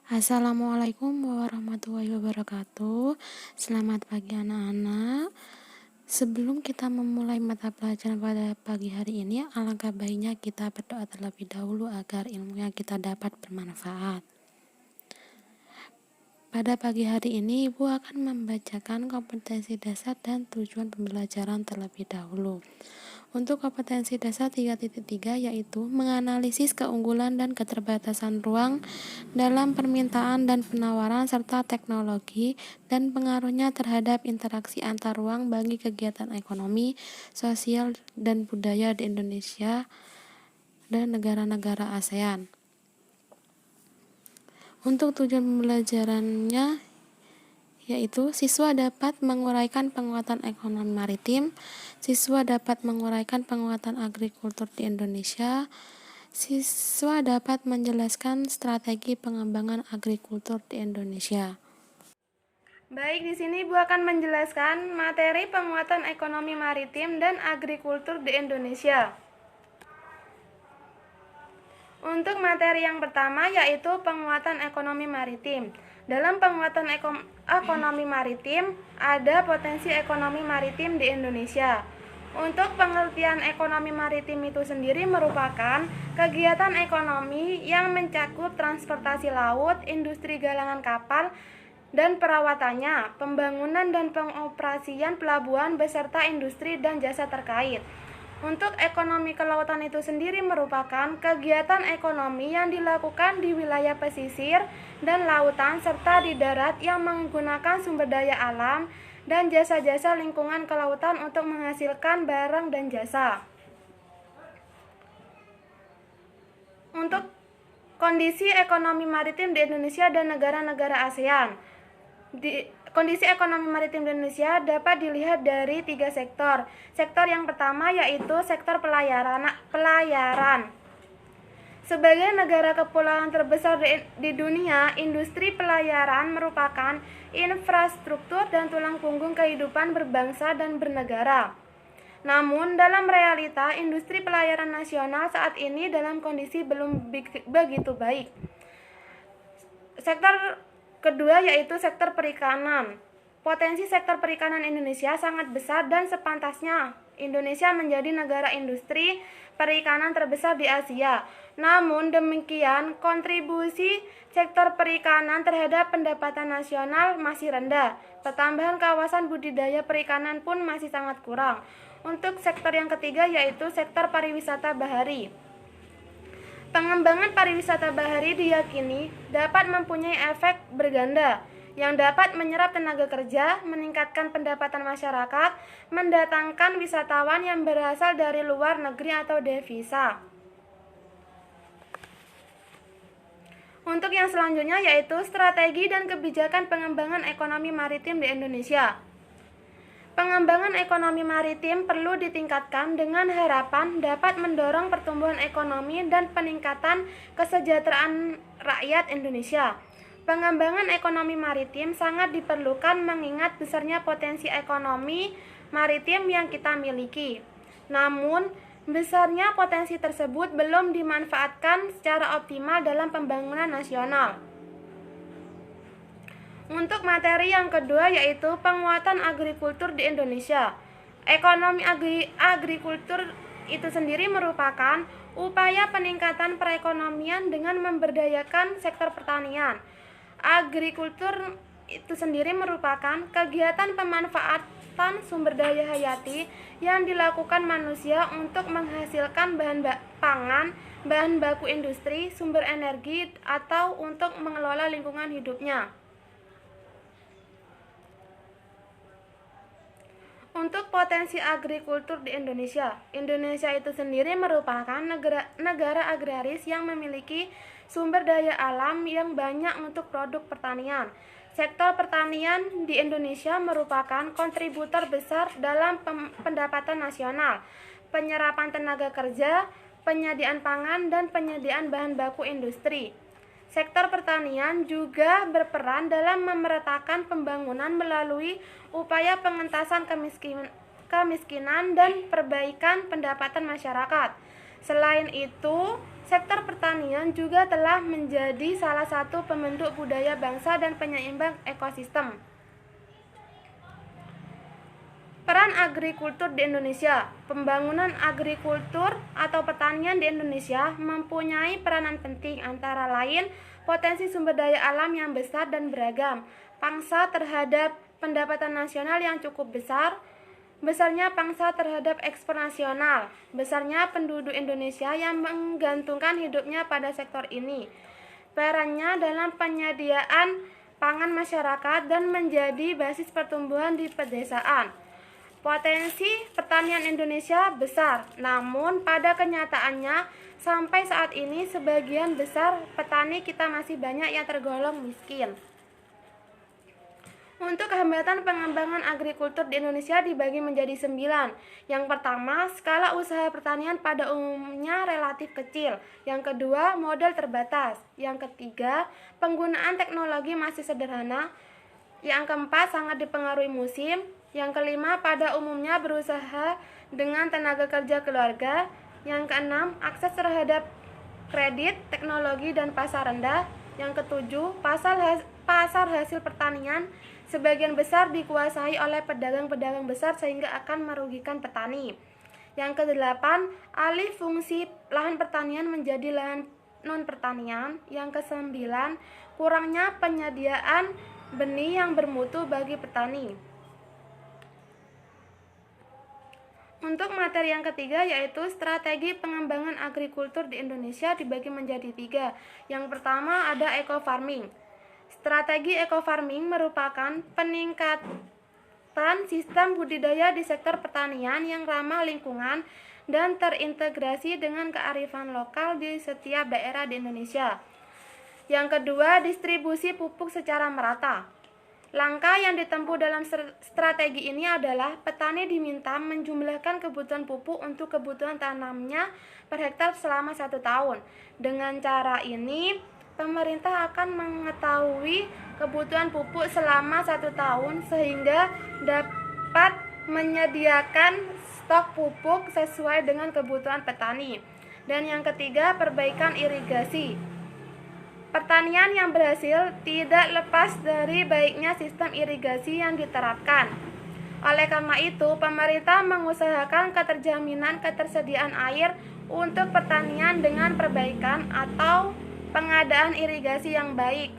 Assalamualaikum warahmatullahi wabarakatuh. Selamat pagi anak-anak. Sebelum kita memulai mata pelajaran pada pagi hari ini, alangkah baiknya kita berdoa terlebih dahulu agar ilmu yang kita dapat bermanfaat. Pada pagi hari ini, Ibu akan membacakan kompetensi dasar dan tujuan pembelajaran terlebih dahulu. Untuk kompetensi dasar 3.3 yaitu menganalisis keunggulan dan keterbatasan ruang dalam permintaan dan penawaran serta teknologi dan pengaruhnya terhadap interaksi antar ruang bagi kegiatan ekonomi, sosial, dan budaya di Indonesia dan negara-negara ASEAN. Untuk tujuan pembelajarannya yaitu siswa dapat menguraikan penguatan ekonomi maritim, siswa dapat menguraikan penguatan agrikultur di Indonesia, siswa dapat menjelaskan strategi pengembangan agrikultur di Indonesia. Baik, di sini Ibu akan menjelaskan materi penguatan ekonomi maritim dan agrikultur di Indonesia. Untuk materi yang pertama yaitu penguatan ekonomi maritim. Dalam penguatan ekonomi maritim, ada potensi ekonomi maritim di Indonesia. Untuk pengertian ekonomi maritim itu sendiri merupakan kegiatan ekonomi yang mencakup transportasi laut, industri galangan kapal, dan perawatannya, pembangunan dan pengoperasian pelabuhan beserta industri dan jasa terkait. Untuk ekonomi kelautan itu sendiri merupakan kegiatan ekonomi yang dilakukan di wilayah pesisir dan lautan serta di darat yang menggunakan sumber daya alam dan jasa-jasa lingkungan kelautan untuk menghasilkan barang dan jasa. Untuk kondisi ekonomi maritim di Indonesia dan negara-negara ASEAN. Kondisi ekonomi maritim di Indonesia dapat dilihat dari 3 sektor. Sektor yang pertama yaitu sektor pelayaran. Sebagai negara kepulauan terbesar di dunia, industri pelayaran merupakan infrastruktur dan tulang punggung kehidupan berbangsa dan bernegara. Namun, dalam realita, industri pelayaran nasional saat ini dalam kondisi belum begitu baik. Sektor kedua yaitu sektor perikanan. Potensi sektor perikanan Indonesia sangat besar dan sepantasnya Indonesia menjadi negara industri perikanan terbesar di Asia. Namun demikian, kontribusi sektor perikanan terhadap pendapatan nasional masih rendah. Pertambahan kawasan budidaya perikanan pun masih sangat kurang. Untuk sektor yang ketiga yaitu sektor pariwisata bahari. Pengembangan pariwisata bahari diyakini dapat mempunyai efek berganda yang dapat menyerap tenaga kerja, meningkatkan pendapatan masyarakat, mendatangkan wisatawan yang berasal dari luar negeri atau devisa. Untuk yang selanjutnya yaitu strategi dan kebijakan pengembangan ekonomi maritim di Indonesia. Pengembangan ekonomi maritim perlu ditingkatkan dengan harapan dapat mendorong pertumbuhan ekonomi dan peningkatan kesejahteraan rakyat Indonesia. Pengembangan ekonomi maritim sangat diperlukan mengingat besarnya potensi ekonomi maritim yang kita miliki. Namun, besarnya potensi tersebut belum dimanfaatkan secara optimal dalam pembangunan nasional. Untuk materi yang kedua yaitu penguatan agrikultur di Indonesia. Ekonomi agrikultur itu sendiri merupakan upaya peningkatan perekonomian dengan memberdayakan sektor pertanian. Agrikultur itu sendiri merupakan kegiatan pemanfaatan sumber daya hayati yang dilakukan manusia untuk menghasilkan bahan pangan, bahan baku industri, sumber energi, atau untuk mengelola lingkungan hidupnya. Untuk potensi agrikultur di Indonesia, Indonesia itu sendiri merupakan negara agraris yang memiliki sumber daya alam yang banyak untuk produk pertanian. Sektor pertanian di Indonesia merupakan kontributor besar dalam pendapatan nasional, penyerapan tenaga kerja, penyediaan pangan, dan penyediaan bahan baku industri. Sektor pertanian juga berperan dalam memeratakan pembangunan melalui upaya pengentasan kemiskinan dan perbaikan pendapatan masyarakat. Selain itu, sektor pertanian juga telah menjadi salah satu pembentuk budaya bangsa dan penyeimbang ekosistem. Peran agrikultur di Indonesia. Pembangunan agrikultur atau pertanian di Indonesia mempunyai peranan penting, antara lain potensi sumber daya alam yang besar dan beragam, pangsa terhadap pendapatan nasional yang cukup besar, besarnya pangsa terhadap ekspor nasional, besarnya penduduk Indonesia yang menggantungkan hidupnya pada sektor ini, perannya dalam penyediaan pangan masyarakat dan menjadi basis pertumbuhan di pedesaan. Potensi pertanian Indonesia besar, namun pada kenyataannya sampai saat ini sebagian besar petani kita masih banyak yang tergolong miskin. Untuk hambatan pengembangan agrikultur di Indonesia dibagi menjadi 9. Yang pertama, skala usaha pertanian pada umumnya relatif kecil. Yang kedua, modal terbatas. Yang ketiga, penggunaan teknologi masih sederhana. Yang keempat, sangat dipengaruhi musim. Yang kelima, pada umumnya berusaha dengan tenaga kerja keluarga. Yang keenam, akses terhadap kredit, teknologi, dan pasar rendah. Yang ketujuh, pasar hasil pertanian sebagian besar dikuasai oleh pedagang-pedagang besar sehingga akan merugikan petani. Yang kedelapan, alih fungsi lahan pertanian menjadi lahan non-pertanian. Yang kesembilan, kurangnya penyediaan benih yang bermutu bagi petani. Untuk materi yang ketiga yaitu strategi pengembangan agrikultur di Indonesia dibagi menjadi 3. Yang pertama ada eco-farming. Strategi eco-farming merupakan peningkatan sistem budidaya di sektor pertanian yang ramah lingkungan dan terintegrasi dengan kearifan lokal di setiap daerah di Indonesia. Yang kedua, distribusi pupuk secara merata. Langkah yang ditempuh dalam strategi ini adalah petani diminta menjumlahkan kebutuhan pupuk untuk kebutuhan tanamnya per hektar selama 1 tahun. Dengan cara ini, pemerintah akan mengetahui kebutuhan pupuk selama 1 tahun sehingga dapat menyediakan stok pupuk sesuai dengan kebutuhan petani. Dan yang ketiga, perbaikan irigasi. Pertanian yang berhasil tidak lepas dari baiknya sistem irigasi yang diterapkan. Oleh karena itu, pemerintah mengusahakan keterjaminan ketersediaan air untuk pertanian dengan perbaikan atau pengadaan irigasi yang baik.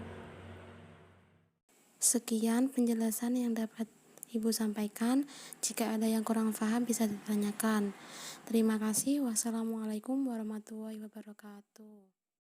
Sekian penjelasan yang dapat Ibu sampaikan. Jika ada yang kurang paham bisa ditanyakan. Terima kasih. Wassalamualaikum warahmatullahi wabarakatuh.